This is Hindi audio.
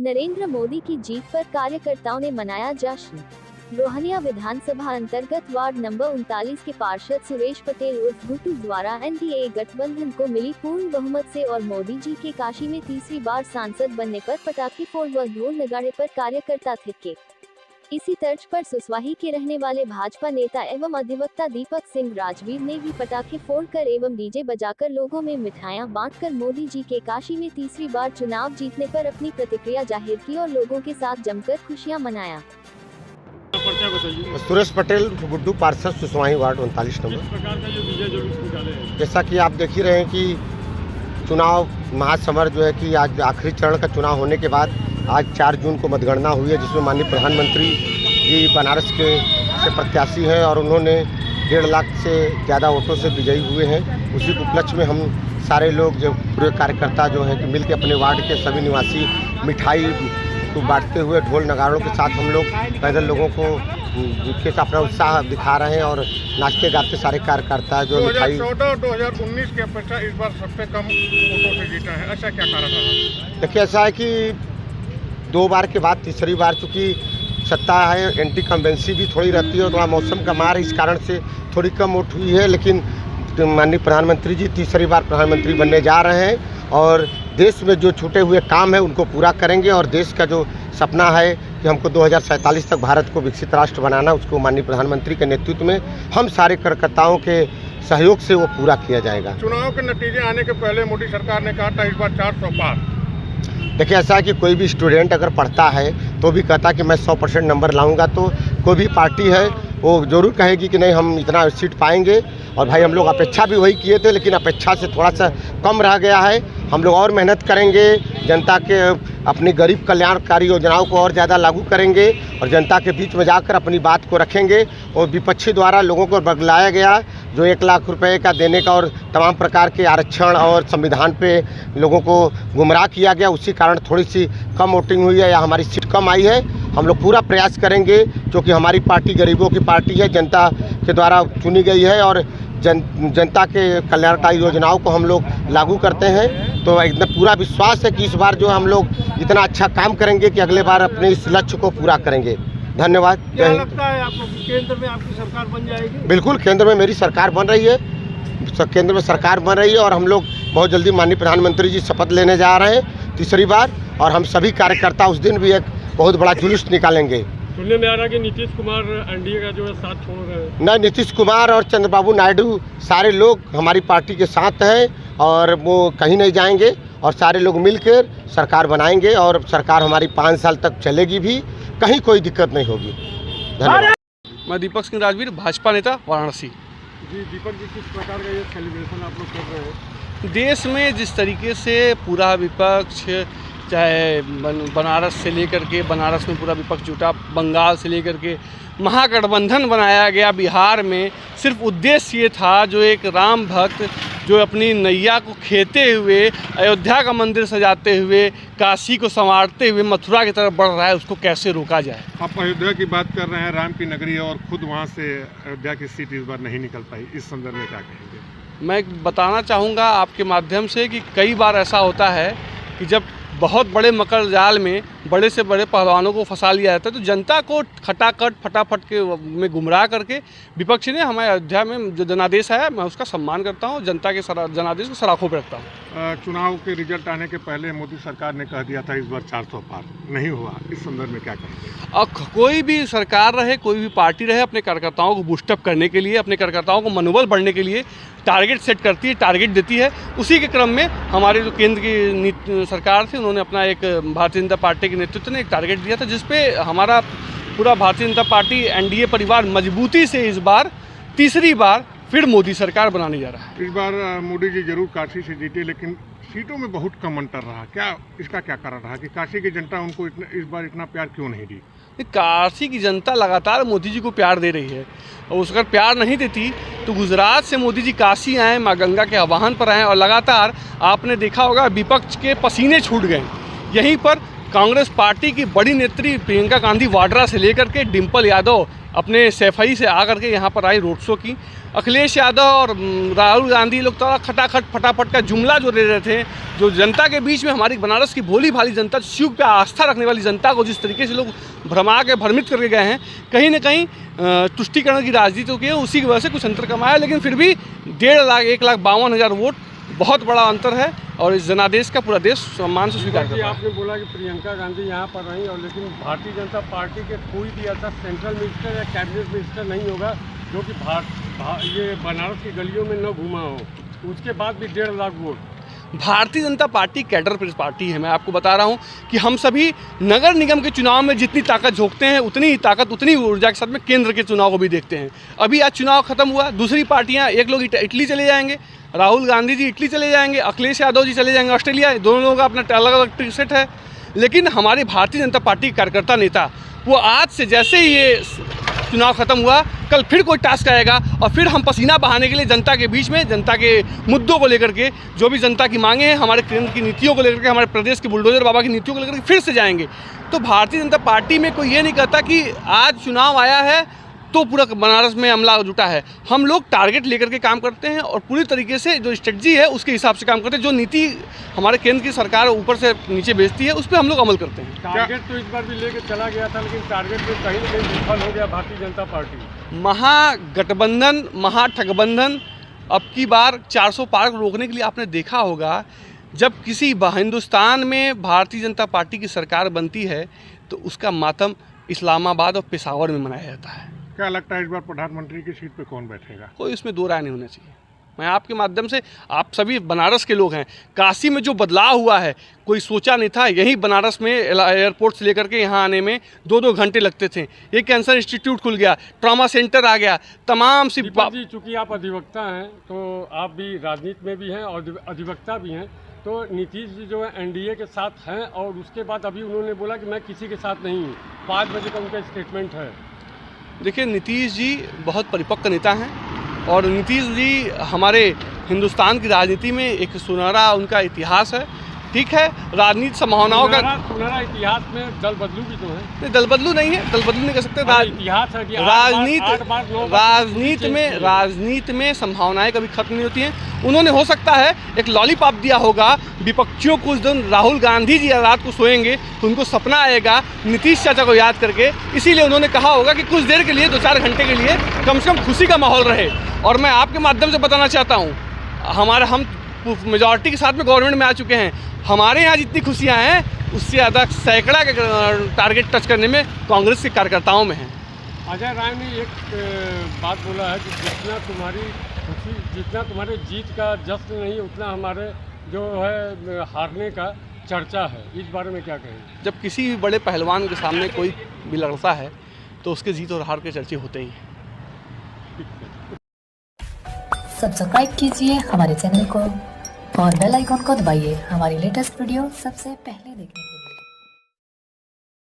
नरेंद्र मोदी की जीत पर कार्यकर्ताओं ने मनाया जश्न। लोहनिया विधानसभा अंतर्गत वार्ड नंबर 39 के पार्षद सुरेश पटेल उर्फ गुट्टू द्वारा एनडीए गठबंधन को मिली पूर्ण बहुमत से और मोदी जी के काशी में तीसरी बार सांसद बनने पर पटाखे फोड़ व ढोल नगाड़े पर कार्यकर्ता थिरके। इसी तर्ज पर सुसवाही के रहने वाले भाजपा नेता एवं अधिवक्ता दीपक सिंह राजवीर ने भी पटाखे फोड़कर एवं डीजे बजाकर लोगों में मिठाइयां बांटकर मोदी जी के काशी में तीसरी बार चुनाव जीतने पर अपनी प्रतिक्रिया जाहिर की और लोगों के साथ जमकर खुशियां मनाया। सुरेश पटेल गुड्डू पार्षद सुसवाही वार्ड 39 नंबर। जैसा कि आप देख ही रहे हैं कि चुनाव महासमर जो है कि आज आखिरी चरण का चुनाव होने के बाद आज 4 जून को मतगणना हुई है, जिसमें माननीय प्रधानमंत्री जी बनारस से प्रत्याशी हैं और उन्होंने 1.5 लाख से ज़्यादा वोटों से विजयी हुए हैं। उसी उपलक्ष्य में हम सारे लोग जो पूरे कार्यकर्ता जो हैं कि मिलकर अपने वार्ड के सभी निवासी मिठाई को बांटते हुए ढोल नगाड़ों के साथ हम लोग पैदल लोगों को के अपना उत्साह दिखा रहे हैं और नाचते गाते सारे कार्यकर्ता जो मिठाई 2014-2019 की अपेक्षा इस बार सबसे कम वोटों से जीता है, ऐसा क्या कारण रहा? देखिए, ऐसा है कि 2 बार के बाद तीसरी बार चूँकि सत्ता है, एंटी कम्बेंसी भी थोड़ी रहती है और थोड़ा मौसम का मार इस कारण से थोड़ी कम वोट हुई है, लेकिन माननीय प्रधानमंत्री जी तीसरी बार प्रधानमंत्री बनने जा रहे हैं और देश में जो छूटे हुए काम है उनको पूरा करेंगे और देश का जो सपना है कि हमको 2047 तक भारत को विकसित राष्ट्र बनाना, उसको माननीय प्रधानमंत्री के नेतृत्व में हम सारे कार्यकर्ताओं के सहयोग से वो पूरा किया जाएगा। चुनाव के नतीजे आने के पहले मोदी सरकार ने कहा था इस बार 400 पार। देखिए, ऐसा है कि कोई भी स्टूडेंट अगर पढ़ता है तो भी कहता कि मैं 100% नंबर लाऊंगा, तो कोई भी पार्टी है वो ज़रूर कहेगी कि नहीं हम इतना सीट पाएंगे। और भाई हम लोग अपेक्षा भी वही किए थे, लेकिन अपेक्षा से थोड़ा सा कम रह गया है। हम लोग और मेहनत करेंगे, जनता के अपनी गरीब कल्याणकारी योजनाओं को और ज़्यादा लागू करेंगे और जनता के बीच में जाकर अपनी बात को रखेंगे। और विपक्षी द्वारा लोगों को बगलाया गया जो 1 लाख रुपए का देने का और तमाम प्रकार के आरक्षण और संविधान पे लोगों को गुमराह किया गया, उसी कारण थोड़ी सी कम वोटिंग हुई है या हमारी सीट कम आई है। हम लोग पूरा प्रयास करेंगे क्योंकि हमारी पार्टी गरीबों की पार्टी है, जनता के द्वारा चुनी गई है और जनता के कल्याणकारी योजनाओं को हम लोग लागू करते हैं। तो एकदम पूरा विश्वास है कि इस बार जो हम लोग इतना अच्छा काम करेंगे कि अगले बार अपने इस लक्ष्य को पूरा करेंगे। धन्यवाद। क्या लगता है आपको केंद्र में आपकी सरकार बन जाएगी? बिल्कुल, केंद्र में मेरी सरकार बन रही है, केंद्र में सरकार बन रही है और हम लोग बहुत जल्दी माननीय प्रधानमंत्री जी शपथ लेने जा रहे हैं तीसरी बार, और हम सभी कार्यकर्ता उस दिन भी एक बहुत बड़ा जुलूस निकालेंगे। सुनने में आ रहा है कि नीतीश कुमार एनडीए का जो है साथ छोड़ रहे हैं। न, नीतीश कुमार और चंद्रबाबू नायडू सारे लोग हमारी पार्टी के साथ हैं और वो कहीं नहीं जाएंगे और सारे लोग मिलकर सरकार बनाएंगे और सरकार हमारी 5 साल तक चलेगी भी, कहीं कोई दिक्कत नहीं होगी। धन्यवाद। मैं दीपक सिंह राजवीर, भाजपा नेता, वाराणसी। जी दीपक जी, किस प्रकार का ये सेलिब्रेशन आप लोग कर रहे हैं? देश में जिस तरीके से पूरा विपक्ष, चाहे बनारस से लेकर के, बनारस में पूरा विपक्ष जुटा, बंगाल से लेकर के महागठबंधन बनाया गया बिहार में, सिर्फ उद्देश्य ये था जो एक राम भक्त जो अपनी नैया को खेते हुए, अयोध्या का मंदिर सजाते हुए, काशी को संवारते हुए मथुरा की तरफ बढ़ रहा है, उसको कैसे रोका जाए। आप अयोध्या की बात कर रहे हैं, राम की नगरी है और खुद वहाँ से अयोध्या की सीट इस बार नहीं निकल पाई, इस संदर्भ में क्या कहेंगे? मैं बताना चाहूँगा आपके माध्यम से कि कई बार ऐसा होता है कि जब बहुत बड़े मकर जाल में बड़े से बड़े पहलवानों को फंसा लिया जाता है तो जनता को खटाखट फटाफट के में गुमराह करके विपक्ष ने हमारे अयोध्या में जो जनादेश आया, मैं उसका सम्मान करता हूँ, जनता के जनादेश को सराखों पर रखता हूँ। चुनाव के रिजल्ट आने के पहले मोदी सरकार ने कह दिया था इस बार 400 पार, नहीं हुआ, इस संदर्भ में क्या कहेंगे? अब कोई भी सरकार रहे, कोई भी पार्टी रहे, अपने कार्यकर्ताओं को बूस्टअप करने के लिए, अपने कार्यकर्ताओं को मनोबल बढ़ने के लिए टारगेट सेट करती है, टारगेट देती है। उसी के क्रम में हमारे जो केंद्र की सरकार थी, उन्होंने अपना एक भारतीय जनता पार्टी के नेतृत्व ने एक टारगेट दिया था, जिसपे हमारा पूरा भारतीय जनता पार्टी एनडीए परिवार मजबूती से इस बार तीसरी बार फिर मोदी सरकार बनाने जा रहा है। इस बार मोदी जी जरूर काशी से जीते, लेकिन सीटों में बहुत कम अंतर रहा, क्या इसका क्या कारण रहा कि काशी की जनता उनको इस बार इतना प्यार क्यों नहीं दी? काशी की जनता लगातार मोदी जी को प्यार दे रही है और उसका प्यार नहीं देती तो गुजरात से मोदी जी काशी आए, माँ गंगा के आह्वान पर आए और लगातार आपने देखा होगा विपक्ष के पसीने छूट गए। यहीं पर कांग्रेस पार्टी की बड़ी नेत्री प्रियंका गांधी वाड्रा से लेकर के डिम्पल यादव अपने सैफई से आकर के यहाँ पर आई रोड शो की। अखिलेश यादव और राहुल गांधी लोग तो खटाखट फटाफट का जुमला जो दे रहे थे, जो जनता के बीच में हमारी बनारस की भोली भाली जनता, शिव पे आस्था रखने वाली जनता को जिस तरीके से लोग भ्रमा के भ्रमित करके गए हैं, कहीं ना कहीं तुष्टीकरण की राजनीति की है, उसी की वजह से कुछ अंतर कमाया। लेकिन फिर भी 1,52,000 वोट बहुत बड़ा अंतर है और इस जनादेश का पूरा देश सम्मान से स्वीकार करता है। आपने बोला कि प्रियंका गांधी यहाँ पर रही, और लेकिन भारतीय जनता पार्टी के कोई भी ऐसा सेंट्रल मिनिस्टर या कैबिनेट मिनिस्टर नहीं होगा जो कि ये बनारस की गलियों में न घूमा हो, उसके बाद भी 1.5 lakh vote. Bharatiya Janata party cadre party है। मैं आपको बता रहा हूं कि हम सभी नगर निगम के चुनाव में जितनी ताकत झोंकते हैं, उतनी ही ताकत, उतनी ऊर्जा के साथ में केंद्र के चुनाव को भी देखते हैं। अभी आज चुनाव खत्म हुआ, दूसरी पार्टियां, एक लोग इटली चले जाएंगे, राहुल गांधी जी इटली चले जाएंगे, अखिलेश यादव जी चले जाएंगे ऑस्ट्रेलिया, दोनों लोगों का अपना अलग अलग टिकट सेट है। लेकिन हमारे भारतीय जनता पार्टी के कार्यकर्ता नेता वो आज से जैसे ही ये चुनाव खत्म हुआ, कल फिर कोई टास्क आएगा और फिर हम पसीना बहाने के लिए जनता के बीच में, जनता के मुद्दों को लेकर के, जो भी जनता की मांगे हैं, हमारे केंद्र की नीतियों को लेकर के, हमारे प्रदेश के बुलडोजर बाबा की नीतियों को लेकर के फिर से जाएंगे। तो भारतीय जनता पार्टी में कोई ये नहीं कहता कि आज चुनाव आया है तो पूरा बनारस में अमला जुटा है। हम लोग टारगेट लेकर के काम करते हैं और पूरी तरीके से जो स्ट्रेटजी है उसके हिसाब से काम करते हैं। जो नीति हमारे केंद्र की सरकार ऊपर से नीचे भेजती है उस पर हम लोग अमल करते हैं। टारगेट तो इस बार भी लेकर चला गया था, लेकिन टारगेट में कहीं ना कहीं विफल हो गया भारतीय जनता पार्टी। महागठबंधन, महाठगबंधन, अब की बार 400 पार रोकने के लिए आपने देखा होगा, जब किसी हिंदुस्तान में भारतीय जनता पार्टी की सरकार बनती है तो उसका मातम इस्लामाबाद और पेशावर में मनाया जाता है। क्या लगता है इस बार प्रधानमंत्री की सीट पे कौन बैठेगा? कोई इसमें दो राय नहीं होना चाहिए। मैं आपके माध्यम से, आप सभी बनारस के लोग हैं, काशी में जो बदलाव हुआ है कोई सोचा नहीं था। यही बनारस में एयरपोर्ट से लेकर के यहाँ आने में 2-2 घंटे लगते थे। ये कैंसर इंस्टीट्यूट खुल गया, ट्रॉमा सेंटर आ गया, तमाम सी जी। चूँकि आप अधिवक्ता हैं तो आप भी राजनीति में भी हैं और अधिवक्ता भी हैं, तो नीतीश जी जो है एनडीए के साथ हैं और उसके बाद अभी उन्होंने बोला कि मैं किसी के साथ नहीं हूँ। 5 बजे का उनका स्टेटमेंट है। देखिए, नीतीश जी बहुत परिपक्व नेता हैं और नीतीश जी हमारे हिंदुस्तान की राजनीति में एक सुनहरा उनका इतिहास है। ठीक है, राजनीति संभावनाओं का सुनहरा इतिहास में दल बदलू भी तो है। नहीं, दल बदलू नहीं है, दल बदलू नहीं कर सकते। इतिहास है कि राजनीति में संभावनाएं कभी खत्म नहीं होती हैं। उन्होंने हो सकता है एक लॉलीपॉप दिया होगा विपक्षियों को। उस दिन राहुल गांधी जी रात को सोएंगे तो उनको सपना आएगा नीतीश चाचा को याद करके, इसीलिए उन्होंने कहा होगा कि कुछ देर के लिए, 2-4 घंटे के लिए कम से कम खुशी का माहौल रहे। और मैं आपके माध्यम से बताना चाहता हूँ, हम मेजॉरिटी के साथ में गवर्नमेंट में आ चुके हैं। हमारे यहाँ जितनी खुशियाँ हैं उससे ज़्यादा सैकड़ा के टारगेट टच करने में कांग्रेस के कार्यकर्ताओं में है। अजय राय ने एक बात बोला है कि जितना तुम्हारी खुशी, जितना तुम्हारे जीत का जश्न नहीं, उतना हमारे जो है हारने का चर्चा है। इस बारे में क्या कहेंगे? जब किसी भी बड़े पहलवान के सामने कोई भी लड़ता है तो उसके जीत और हार के चर्चे होते ही हैं। सब्सक्राइब कीजिए हमारे चैनल को और बेल आइकॉन को दबाइए हमारी लेटेस्ट वीडियो सबसे पहले देखने के लिए।